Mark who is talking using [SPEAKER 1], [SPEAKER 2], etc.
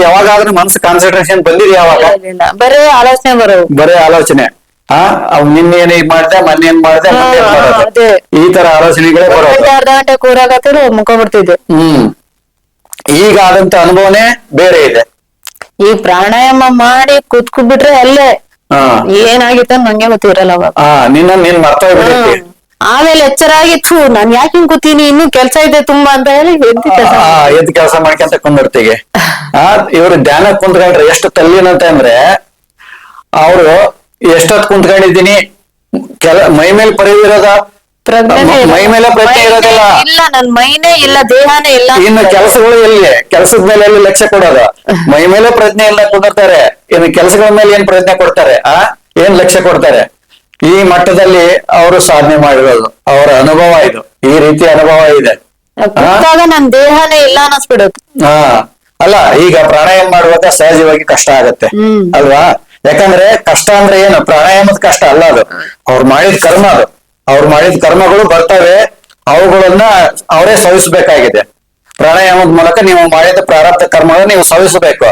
[SPEAKER 1] ಯಾವಾಗಾದ್ರೂ ಮನ್ಸು ಕಾನ್ಸಂಟ್ರೇಷನ್ ಬಂದಿದೆ ಯಾವಾಗ?
[SPEAKER 2] ಇಲ್ಲ, ಬರೇ ಆಲೋಚನೆ ಬರೋದು.
[SPEAKER 1] ಬರೇ ಆಲೋಚನೆ. ನಿನ್ನೇನ್ ಈಗ ಮಾಡ್ದೆ, ಮೊನ್ನೇನ್ ಮಾಡ್ದೆ, ಮುಂದೇನ್ ಮಾಡೋದು,
[SPEAKER 2] ಅದೇ
[SPEAKER 1] ಈ ತರ ಆಲೋಚನೆಗಳೇ ಬರೋದು.
[SPEAKER 2] ಅರ್ಧ ಗಂಟೆ ಕೂರಾಗತ್ತಿದ್ರು ಮುಕ್ಕೊಂಡ್ಬಿಡ್ತಿದ್ದೆ.
[SPEAKER 1] ಈಗ ಆದಂತ ಅನುಭವನೇ ಬೇರೆ ಇದೆ.
[SPEAKER 2] ಈ ಪ್ರಾಣಾಯಾಮ ಮಾಡಿ ಕೂತ್ಕೊಂಡ್ಬಿಟ್ರೆ ಅಲ್ಲೇ ಏನಾಗಿತ್ತ ನಂಗೆ ಗೊತ್ತಿರಲ್ಲ ಅವಾಗ.
[SPEAKER 1] ನೀನ್ ಮರ್ತೋಗ್ಬಿಟ್ಟಿರ್ತಿ.
[SPEAKER 2] ಆಮೇಲೆ ಎಚ್ಚರ ಆಗಿತ್ತು, ನಾನ್ ಯಾಕೆ ಹಿಂಗ್ ಕೂತೀನಿ, ಇನ್ನು ಕೆಲ್ಸ ಇದೆ ತುಂಬಾ ಅಂತ ಹೇಳಿ
[SPEAKER 1] ಎದ್ದು ಕೆಲಸ ಮಾಡ್ಕೊಂತ ಕುಂದಿರ್ತೀವಿ. ಇವ್ರು ಧ್ಯಾನ ಕುಂತ್ಕೊಂಡ್ರೆ ಎಷ್ಟು ತಲ್ಲೀನಂತ ಅಂದ್ರೆ, ಅವರು ಎಷ್ಟೊತ್ ಕುಂತ್ಕೊಂಡಿದ್ದೀನಿ, ಮೈ ಮೇಲೆ ಪರಿವಿರೋದ, ಮೈ ಮೇಲೆ ಪ್ರಜ್ಞೆ ಇರೋದಿಲ್ಲ.
[SPEAKER 2] ಇಲ್ಲ, ನನ್ ಮೈನೇ ಇಲ್ಲ, ದೇಹನೇ ಇಲ್ಲ.
[SPEAKER 1] ಇನ್ನು ಕೆಲಸಗಳು ಎಲ್ಲಿ, ಕೆಲಸದ ಮೇಲೆ ಎಲ್ಲಿ ಲಕ್ಷ್ಯ ಕೊಡೋದು? ಮೈ ಮೇಲೆ ಪ್ರಜ್ಞೆ ಇಲ್ಲ ಕುಂದಿರ್ತಾರೆ, ಇನ್ನು ಕೆಲಸಗಳ ಮೇಲೆ ಏನ್ ಪ್ರಜ್ಞೆ ಕೊಡ್ತಾರೆ? ಏನ್ ಲಕ್ಷ್ಯ ಕೊಡ್ತಾರೆ? ಈ ಮಟ್ಟದಲ್ಲಿ ಅವರು ಸಾಧನೆ ಮಾಡಿರೋದು, ಅವರ ಅನುಭವ ಇದು. ಈ ರೀತಿ ಅನುಭವ ಇದೆ.
[SPEAKER 2] ನನ್ ದೇಹನೇ ಇಲ್ಲ ಅನ್ನಿಸ್ಬಿಡುತ್ತೆ.
[SPEAKER 1] ಅಲ್ಲ, ಈಗ ಪ್ರಾಣಾಯಾಮ ಮಾಡುವಾಗ ಸಹಜವಾಗಿ ಕಷ್ಟ ಆಗತ್ತೆ ಅಲ್ವಾ? ಯಾಕಂದ್ರೆ ಕಷ್ಟ ಅಂದ್ರೆ ಏನು? ಪ್ರಾಣಾಯಾಮದ ಕಷ್ಟ ಅಲ್ಲ ಅದು, ಅವ್ರು ಮಾಡಿದ ಕರ್ಮ ಅದು. ಅವ್ರು ಮಾಡಿದ ಕರ್ಮಗಳು ಬರ್ತವೆ, ಅವುಗಳನ್ನ ಅವರೇ ಸವಿಸ್ಬೇಕಾಗಿದೆ. ಪ್ರಾಣಾಯಾಮದ ಮೂಲಕ ನೀವು ಮಾಡಿದ ಪ್ರಾರಬ್ಧ ಕರ್ಮಗಳನ್ನ ನೀವು ಸವಿಸಬೇಕು.